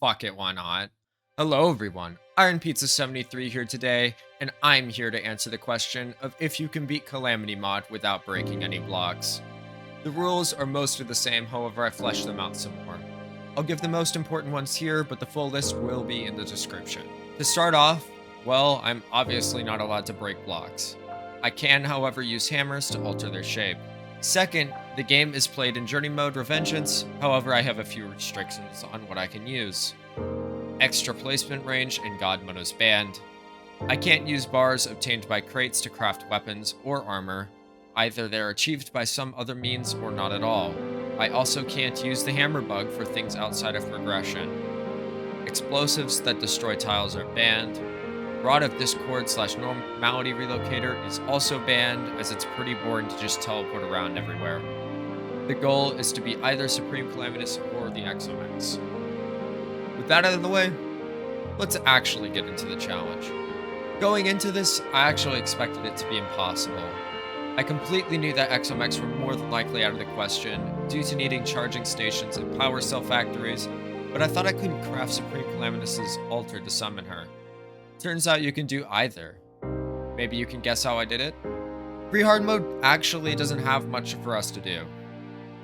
Fuck it, why not? Hello everyone, Iron Pizza 73 here today, and I'm here to answer the question of if you can beat Calamity mod without breaking any blocks. The rules are mostly the same, however I fleshed them out some more. I'll give the most important ones here, but the full list will be in the description. To start off, well, I'm obviously not allowed to break blocks. I can, however, use hammers to alter their shape. Second, the game is played in Journey Revengeance, however I have a few restrictions on what I can use. Extra placement range in godmode is banned. I can't use bars obtained by crates to craft weapons or armor. Either they're achieved by some other means or not at all. I also can't use the hammer bug for things outside of progression. Explosives that destroy tiles are banned. Rod of Discord / Normality Relocator is also banned, as it's pretty boring to just teleport around everywhere. The goal is to be either Supreme Calamitas or the Exomex. With that out of the way, let's actually get into the challenge. Going into this, I actually expected it to be impossible. I completely knew that Exomex were more than likely out of the question, due to needing charging stations and power cell factories, but I thought I couldn't craft Supreme Calamitas' altar to summon her. Turns out you can do either. Maybe you can guess how I did it? Pre-hard mode actually doesn't have much for us to do.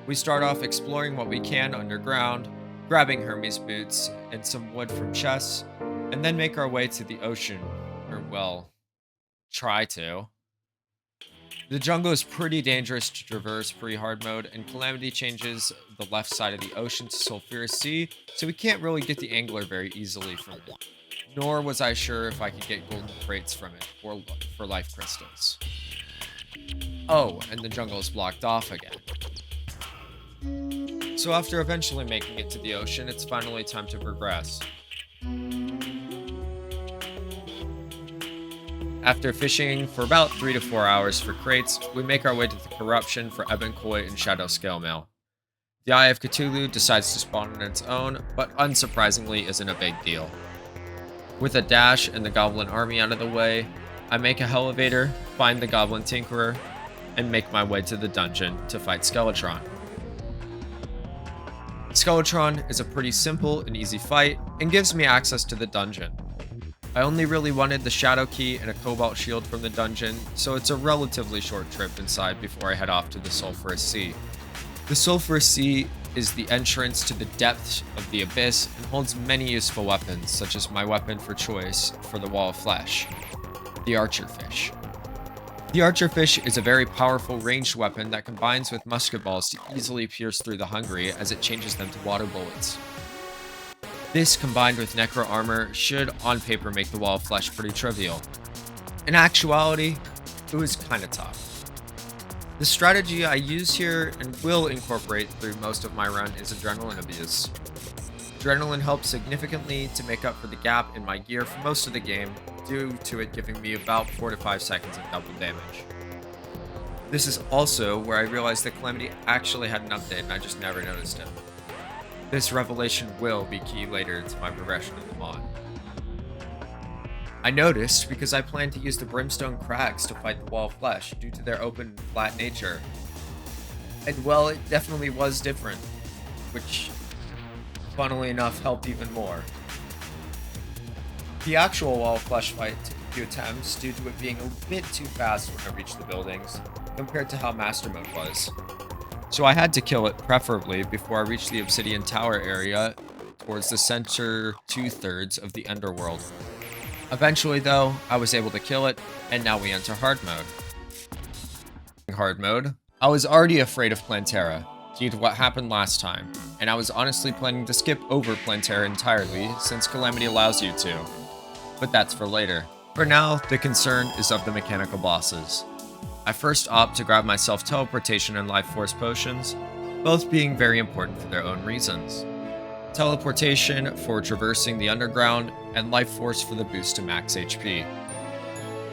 We start off exploring what we can underground, grabbing Hermes boots and some wood from chests, and then make our way to the ocean, or well, try to. The jungle is pretty dangerous to traverse pre-hard mode, and Calamity changes the left side of the ocean to Sulphurous Sea, so we can't really get the angler very easily from it. Nor was I sure if I could get golden crates from it, or for life crystals. Oh, and the jungle is blocked off again. So after eventually making it to the ocean, it's finally time to progress. After fishing for about 3 to 4 hours for crates, we make our way to the corruption for Ebon Koi and Shadow Scale Mail. The Eye of Cthulhu decides to spawn on its own, but unsurprisingly isn't a big deal. With a dash and the goblin army out of the way, I make a elevator, find the goblin tinkerer, and make my way to the dungeon to fight Skeletron. Skeletron is a pretty simple and easy fight, and gives me access to the dungeon. I only really wanted the Shadow Key and a Cobalt Shield from the dungeon, so it's a relatively short trip inside before I head off to the Sulphurous Sea. The Sulphurous Sea is the entrance to the depths of the abyss and holds many useful weapons, such as my weapon for choice for the Wall of Flesh, the Archerfish. The Archerfish is a very powerful ranged weapon that combines with musket balls to easily pierce through the hungry as it changes them to water bullets. This, combined with Necro armor, should on paper make the Wall of Flesh pretty trivial. In actuality, it was kinda tough. The strategy I use here and will incorporate through most of my run is adrenaline abuse. Adrenaline helps significantly to make up for the gap in my gear for most of the game, due to it giving me about 4 to 5 seconds of double damage. This is also where I realized that Calamity actually had an update and I just never noticed it. This revelation will be key later to my progression in the mod. I noticed because I planned to use the Brimstone Crags to fight the Wall of Flesh due to their open and flat nature. And well, it definitely was different, which, funnily enough, helped even more. The actual Wall of Flesh fight took a few attempts due to it being a bit too fast when I reached the buildings, compared to how Master Mode was. So I had to kill it, preferably before I reached the Obsidian Tower area towards the center 2/3 of the Underworld. Eventually, though, I was able to kill it, and now we enter hard mode. In hard mode, I was already afraid of Plantera, due to what happened last time, and I was honestly planning to skip over Plantera entirely, since Calamity allows you to. But that's for later. For now, the concern is of the mechanical bosses. I first opt to grab myself teleportation and life force potions, both being very important for their own reasons. Teleportation for traversing the underground, and life force for the boost to max HP.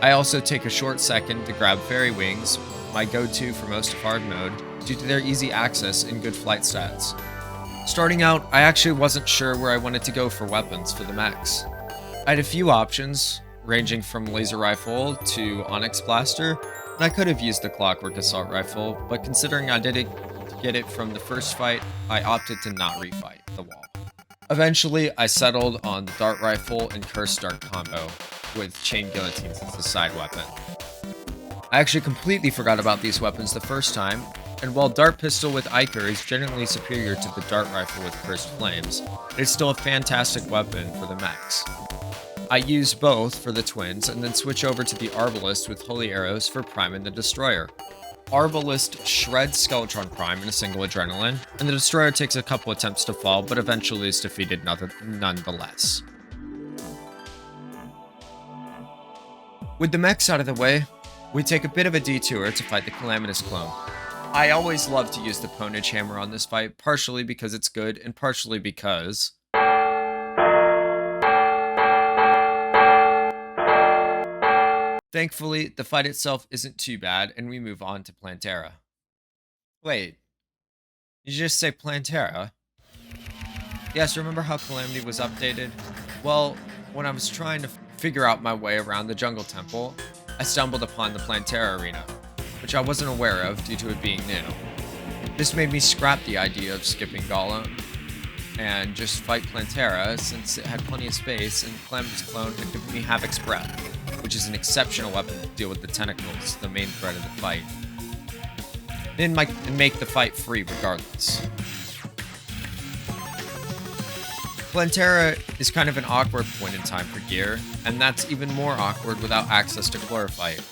I also take a short second to grab Fairy Wings, my go-to for most of hard mode, due to their easy access and good flight stats. Starting out, I actually wasn't sure where I wanted to go for weapons for the mechs. I had a few options, ranging from Laser Rifle to Onyx Blaster, and I could have used the Clockwork Assault Rifle, but considering I didn't get it from the first fight, I opted to not refight the wall. Eventually, I settled on the dart rifle and cursed dart combo, with chain guillotines as the side weapon. I actually completely forgot about these weapons the first time, and while dart pistol with Iker is generally superior to the dart rifle with cursed flames, it's still a fantastic weapon for the mechs. I use both for the twins, and then switch over to the Arbalist with holy arrows for Prime and the Destroyer. Arbalist shreds Skeletron Prime in a single adrenaline, and the Destroyer takes a couple attempts to fall, but eventually is defeated nonetheless. With the mechs out of the way, we take a bit of a detour to fight the Calamitas clone. I always love to use the Ponage Hammer on this fight, partially because it's good, and partially because... Thankfully, the fight itself isn't too bad, and we move on to Plantera. Wait, did you just say Plantera? Yes, remember how Calamity was updated? Well, when I was trying to figure out my way around the jungle temple, I stumbled upon the Plantera arena, which I wasn't aware of due to it being new. This made me scrap the idea of skipping Golem and just fight Plantera since it had plenty of space and Calamity's clone had given me Havoc's Breath, which is an exceptional weapon to deal with the tentacles, the main threat of the fight, and make the fight free regardless. Plantera is kind of an awkward point in time for gear, and that's even more awkward without access to Chlorophyte.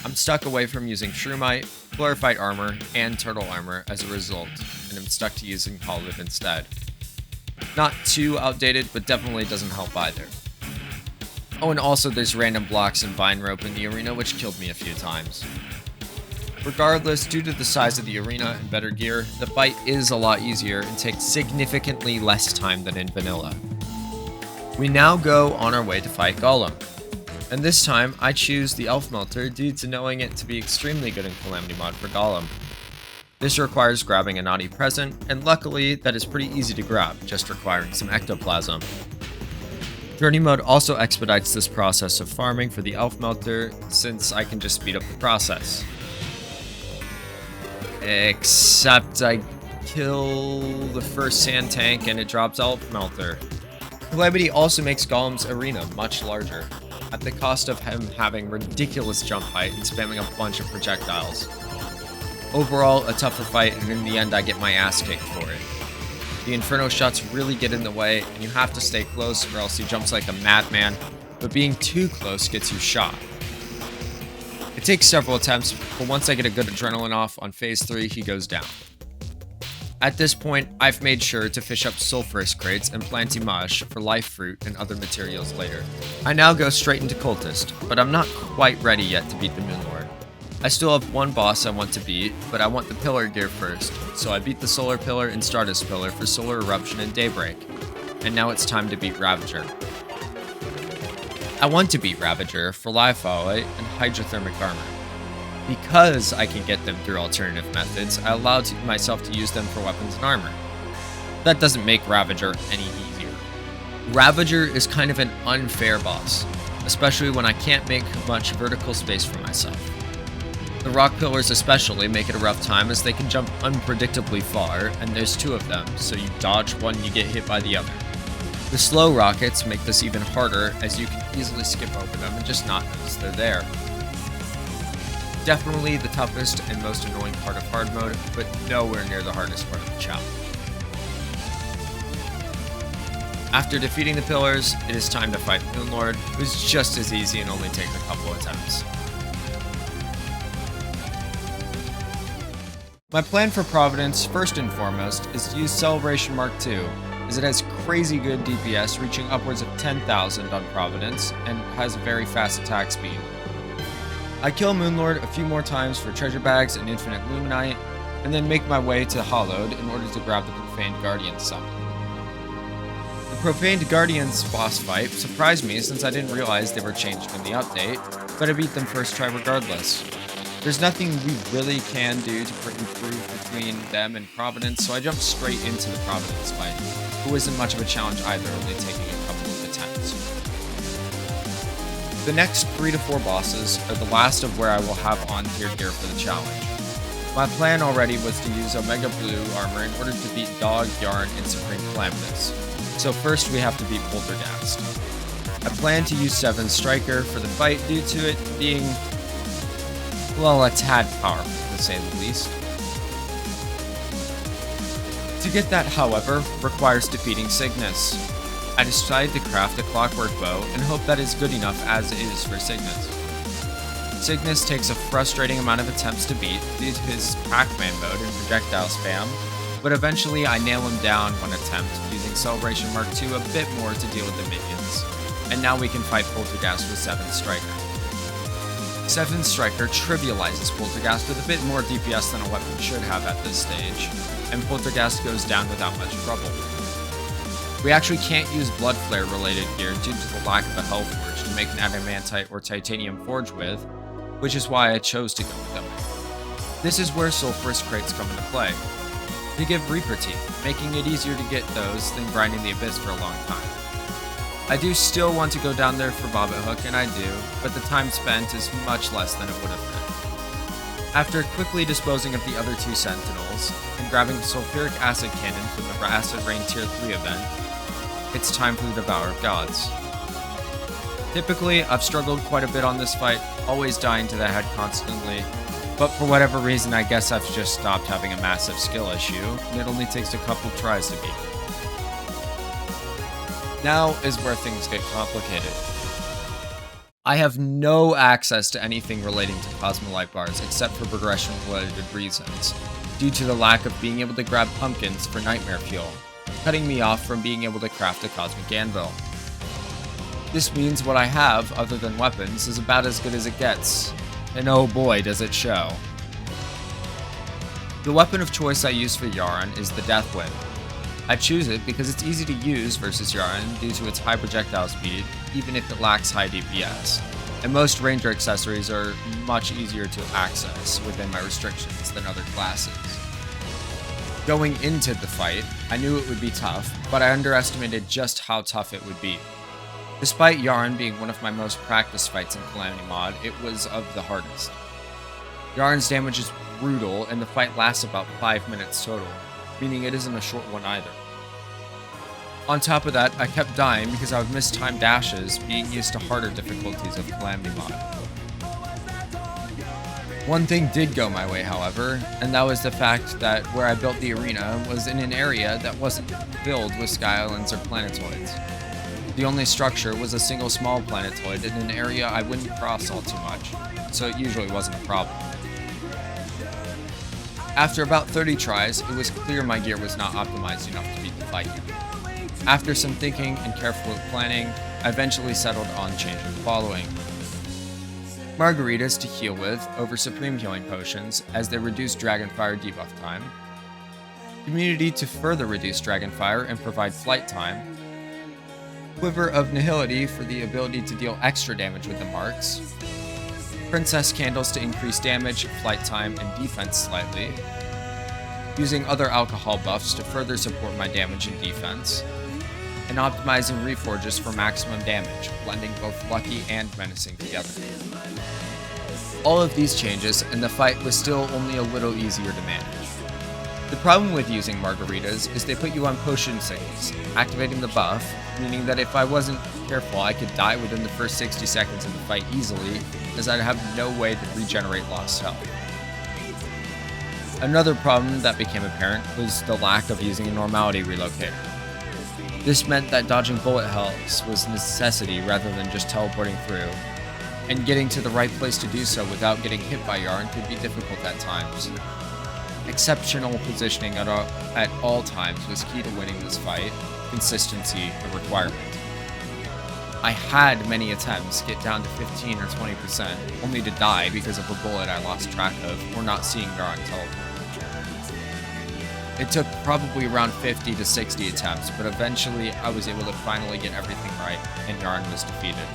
I'm stuck away from using Shroomite, Chlorophyte armor, and Turtle armor as a result, and I'm stuck to using Paladin instead. Not too outdated, but definitely doesn't help either. Oh, and also there's random blocks and vine rope in the arena, which killed me a few times. Regardless, due to the size of the arena and better gear, the fight is a lot easier and takes significantly less time than in vanilla. We now go on our way to fight Golem, and this time I choose the Elf Melter due to knowing it to be extremely good in Calamity mod for Golem. This requires grabbing a naughty present, and luckily that is pretty easy to grab, just requiring some ectoplasm. Journey mode also expedites this process of farming for the Elf Melter, since I can just speed up the process. Except I kill the first sand tank and it drops Elf Melter. Calamity also makes Golem's arena much larger, at the cost of him having ridiculous jump height and spamming a bunch of projectiles. Overall, a tougher fight, and in the end I get my ass kicked for it. The Inferno shots really get in the way, and you have to stay close or else he jumps like a madman, but being too close gets you shot. It takes several attempts, but once I get a good adrenaline off on phase 3, he goes down. At this point, I've made sure to fish up sulfurous crates and plant Image for life fruit and other materials later. I now go straight into Cultist, but I'm not quite ready yet to beat the Moonlord. I still have one boss I want to beat, but I want the pillar gear first, so I beat the Solar Pillar and Stardust Pillar for Solar Eruption and Daybreak. And now it's time to beat Ravager. I want to beat Ravager for Live Folly and Hydrothermic Armor. Because I can get them through alternative methods, I allow myself to use them for weapons and armor. That doesn't make Ravager any easier. Ravager is kind of an unfair boss, especially when I can't make much vertical space for myself. The rock pillars especially make it a rough time as they can jump unpredictably far, and there's 2 of them, so you dodge one and you get hit by the other. The slow rockets make this even harder as you can easily skip over them and just not notice they're there. Definitely the toughest and most annoying part of hard mode, but nowhere near the hardest part of the challenge. After defeating the pillars, it is time to fight Moonlord, who's just as easy and only takes a couple attempts. My plan for Providence, first and foremost, is to use Celebration Mark II, as it has crazy good DPS reaching upwards of 10,000 on Providence, and has a very fast attack speed. I kill Moonlord a few more times for treasure bags and infinite Luminite, and then make my way to Hollowed in order to grab the Profaned Guardians summon. The Profaned Guardians boss fight surprised me since I didn't realize they were changed in the update, but I beat them first try regardless. There's nothing we really can do to improve between them and Providence, so I jumped straight into the Providence fight, who isn't much of a challenge either, only taking a couple of attempts. The next 3 to 4 bosses are the last of where I will have on-tier gear for the challenge. My plan already was to use Omega Blue armor in order to beat Dog, Yharon, and Supreme Calamitas. So first we have to beat Poltergeist. I plan to use 7 Striker for the fight due to it being, well, a tad powerful to say the least. To get that, however, requires defeating Cygnus. I decided to craft a clockwork bow and hope that is good enough as is for Cygnus. Cygnus takes a frustrating amount of attempts to beat due to his Pac-Man mode and projectile spam, but eventually I nail him down one attempt using Celebration Mark II a bit more to deal with the minions, and now we can fight Poltergeist with 7 Striker. 7 Striker trivializes Poltergeist with a bit more DPS than a weapon should have at this stage, and Poltergeist goes down without much trouble. We actually can't use Blood Flare related gear due to the lack of a Hellforge to make an adamantite or titanium forge with, which is why I chose to go with them. This is where sulfurous crates come into play. They give Reaper Teeth, making it easier to get those than grinding the Abyss for a long time. I do still want to go down there for Bobbit Hook, and I do, but the time spent is much less than it would have been. After quickly disposing of the other 2 Sentinels, and grabbing the Sulfuric Acid Cannon from the Acid Rain Tier 3 event, it's time for the Devourer of Gods. Typically, I've struggled quite a bit on this fight, always dying to the head constantly, but for whatever reason I guess I've just stopped having a massive skill issue, and it only takes a couple tries to beat. Now is where things get complicated. I have no access to anything relating to Cosmolite bars except for progression-related reasons, due to the lack of being able to grab pumpkins for nightmare fuel, cutting me off from being able to craft a Cosmic Anvil. This means what I have, other than weapons, is about as good as it gets, and oh boy does it show. The weapon of choice I use for Yharon is the Death Whip. I choose it because it's easy to use versus Yharon due to its high projectile speed, even if it lacks high DPS, and most ranger accessories are much easier to access within my restrictions than other classes. Going into the fight, I knew it would be tough, but I underestimated just how tough it would be. Despite Yharon being one of my most practiced fights in Calamity mod, it was of the hardest. Yharon's damage is brutal, and the fight lasts about 5 minutes total, meaning it isn't a short one either. On top of that, I kept dying because I would miss time dashes, being used to harder difficulties of Calamity mod. One thing did go my way, however, and that was the fact that where I built the arena was in an area that wasn't filled with sky islands or planetoids. The only structure was a single small planetoid in an area I wouldn't cross all too much, so it usually wasn't a problem. After about 30 tries, it was clear my gear was not optimized enough to beat the fight. After some thinking and careful planning, I eventually settled on changing the following. Margaritas to heal with over Supreme Healing Potions as they reduce Dragonfire debuff time, Community to further reduce Dragonfire and provide flight time, Quiver of Nihility for the ability to deal extra damage with the marks, Princess Candles to increase damage, flight time, and defense slightly, using other alcohol buffs to further support my damage and defense, and optimizing Reforges for maximum damage, blending both lucky and menacing together. All of these changes, and the fight was still only a little easier to manage. The problem with using margaritas is they put you on potion sickness, activating the buff, meaning that if I wasn't careful I could die within the first 60 seconds of the fight easily, as I'd have no way to regenerate lost health. Another problem that became apparent was the lack of using a normality relocator. This meant that dodging bullet hells was a necessity rather than just teleporting through, and getting to the right place to do so without getting hit by Yharon could be difficult at times. Exceptional positioning at all times was key to winning this fight, consistency a requirement. I had many attempts get down to 15 or 20%, only to die because of a bullet I lost track of or not seeing Yharon teleport. It took probably around 50 to 60 attempts, but eventually I was able to finally get everything right, and Yharon was defeated.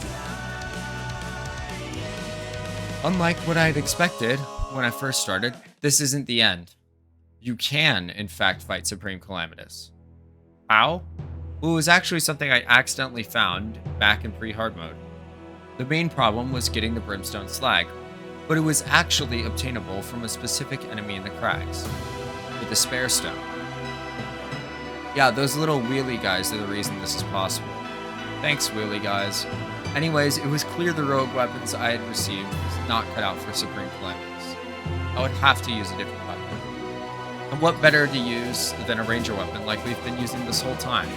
Unlike what I had expected when I first started, this isn't the end. You can, in fact, fight Supreme Calamitas. How? Well, it was actually something I accidentally found back in pre-hardmode. The main problem was getting the Brimstone Slag, but it was actually obtainable from a specific enemy in the crags, with the Spare Stone. Yeah, those little wheelie guys are the reason this is possible. Thanks, wheelie guys. Anyways, it was clear the rogue weapons I had received was not cut out for Supreme Calamities. I would have to use a different weapon. And what better to use than a ranger weapon like we've been using this whole time?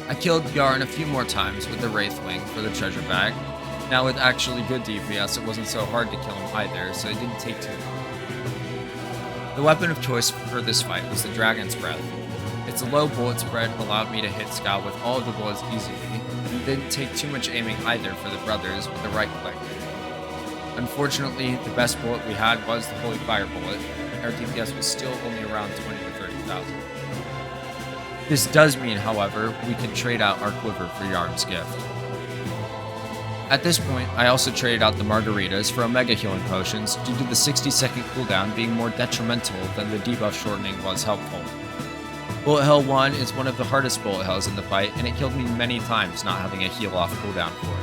I killed Yharon a few more times with the Wraithwing for the treasure bag. Now with actually good DPS, it wasn't so hard to kill him either, so it didn't take too long. The weapon of choice for this fight was the Dragon's Breath. Its low bullet spread allowed me to hit Scout with all of the bullets easily, and it didn't take too much aiming either for the brothers with the right click. Unfortunately, the best bullet we had was the Holy Fire bullet, and our DPS was still only around 20 to 30,000. This does mean, however, we can trade out our quiver for Yharon's gift. At this point, I also traded out the Margaritas for Omega Healing Potions due to the 60-second cooldown being more detrimental than the debuff shortening was helpful. Bullet Hell 1 is one of the hardest bullet hells in the fight, and it killed me many times not having a heal off cooldown for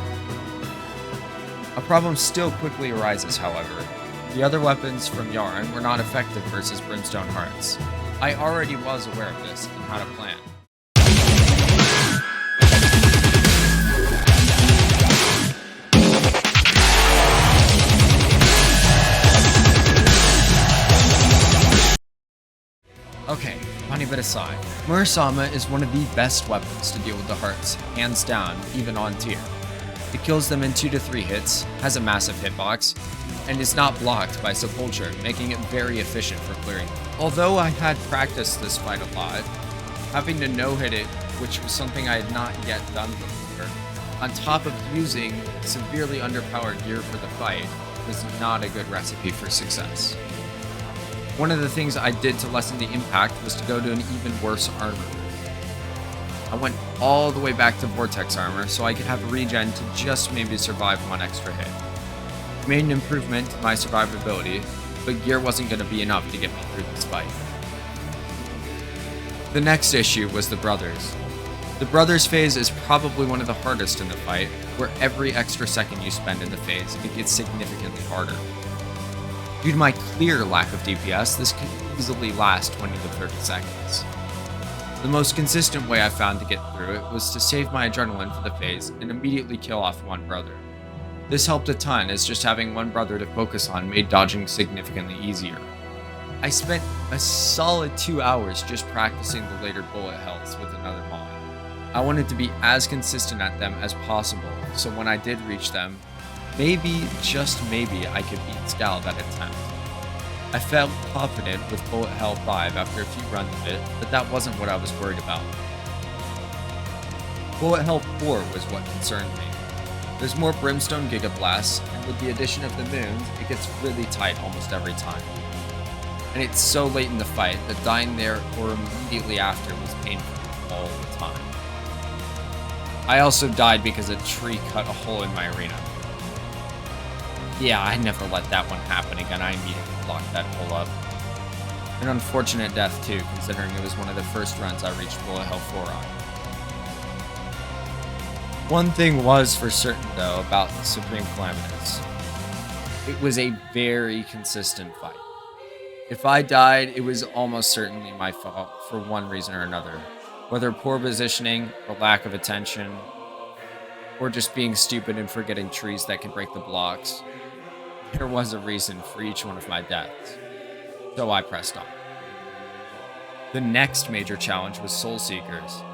it. A problem still quickly arises, however. The other weapons from Yharon were not effective versus Brimstone Hearts. I already was aware of this and had a plan. Okay, funny bit aside, Murasama is one of the best weapons to deal with the hearts, hands down, even on tier. It kills them in 2 to 3 hits, has a massive hitbox, and is not blocked by Sepulture, making it very efficient for clearing. Although I had practiced this fight a lot, having to no-hit it, which was something I had not yet done before, on top of using severely underpowered gear for the fight, was not a good recipe for success. One of the things I did to lessen the impact was to go to an even worse armor. I went all the way back to Vortex armor so I could have regen to just maybe survive 1 extra hit. It made an improvement to my survivability, but gear wasn't going to be enough to get me through this fight. The next issue was the brothers. The brothers phase is probably one of the hardest in the fight, where every extra second you spend in the phase, it gets significantly harder. Due to my clear lack of DPS, this could easily last 20 to 30 seconds. The most consistent way I found to get through it was to save my adrenaline for the phase and immediately kill off one brother. This helped a ton, as just having one brother to focus on made dodging significantly easier. I spent a solid 2 hours just practicing the later bullet hells with another mod. I wanted to be as consistent at them as possible, so when I did reach them, maybe, just maybe, I could beat Scal that attempt. I felt confident with Bullet Hell 5 after a few runs of it, but that wasn't what I was worried about. Bullet Hell 4 was what concerned me. There's more Brimstone Gigablasts, and with the addition of the moons, it gets really tight almost every time. And it's so late in the fight that dying there or immediately after was painful all the time. I also died because a tree cut a hole in my arena. Yeah, I never let that one happen again. I immediately locked that hole up. An unfortunate death too, considering it was one of the first runs I reached Bullet Hell 4 on. One thing was for certain though about the Supreme Calamitas. It was a very consistent fight. If I died, it was almost certainly my fault for one reason or another. Whether poor positioning, or lack of attention, or just being stupid and forgetting trees that can break the blocks. There was a reason for each one of my deaths, so I pressed on. The next major challenge was Soul Seekers.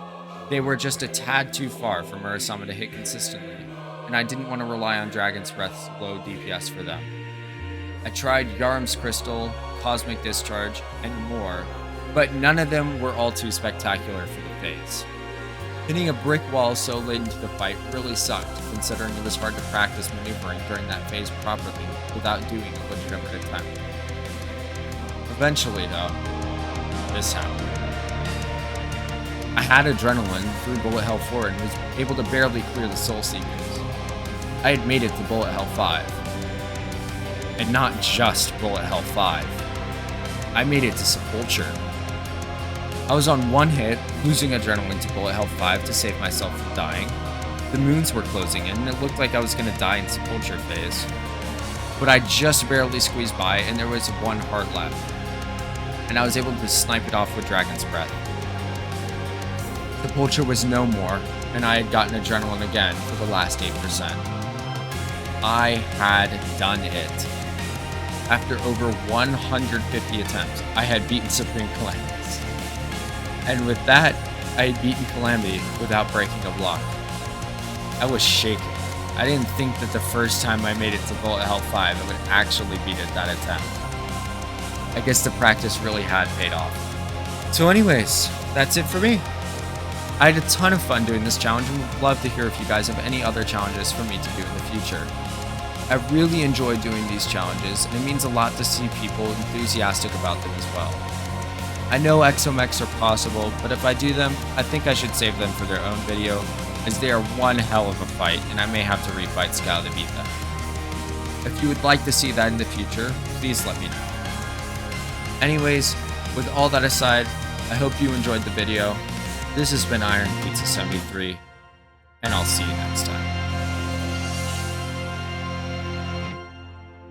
They were just a tad too far for Murasama to hit consistently, and I didn't want to rely on Dragon's Breath's low DPS for them. I tried Yarm's Crystal, Cosmic Discharge, and more, but none of them were all too spectacular for the phase. Hitting a brick wall so late into the fight really sucked, considering it was hard to practice maneuvering during that phase properly without doing a legitimate attempt. Eventually, though, this happened. I had adrenaline through Bullet Hell 4 and was able to barely clear the Soul Seekers. I had made it to Bullet Hell 5. And not just Bullet Hell 5. I made it to Sepulture. I was on one hit, losing adrenaline to Bullet Hell 5 to save myself from dying. The moons were closing in, and it looked like I was going to die in Sepulture phase. But I just barely squeezed by, and there was one heart left. And I was able to snipe it off with Dragon's Breath. The Vulture was no more, and I had gotten Adrenaline again for the last 8%. I had done it. After over 150 attempts, I had beaten Supreme Calamitas. And with that, I had beaten Calamity without breaking a block. I was shaking. I didn't think that the first time I made it to Bullet Hell 5, I would actually beat it that attempt. I guess the practice really had paid off. So anyways, that's it for me. I had a ton of fun doing this challenge and would love to hear if you guys have any other challenges for me to do in the future. I really enjoy doing these challenges, and it means a lot to see people enthusiastic about them as well. I know exomechs are possible, but if I do them, I think I should save them for their own video, as they are one hell of a fight, and I may have to refight Scourge to beat them. If you would like to see that in the future, please let me know. Anyways, with all that aside, I hope you enjoyed the video. This has been Iron Pizza 73, and I'll see you next time.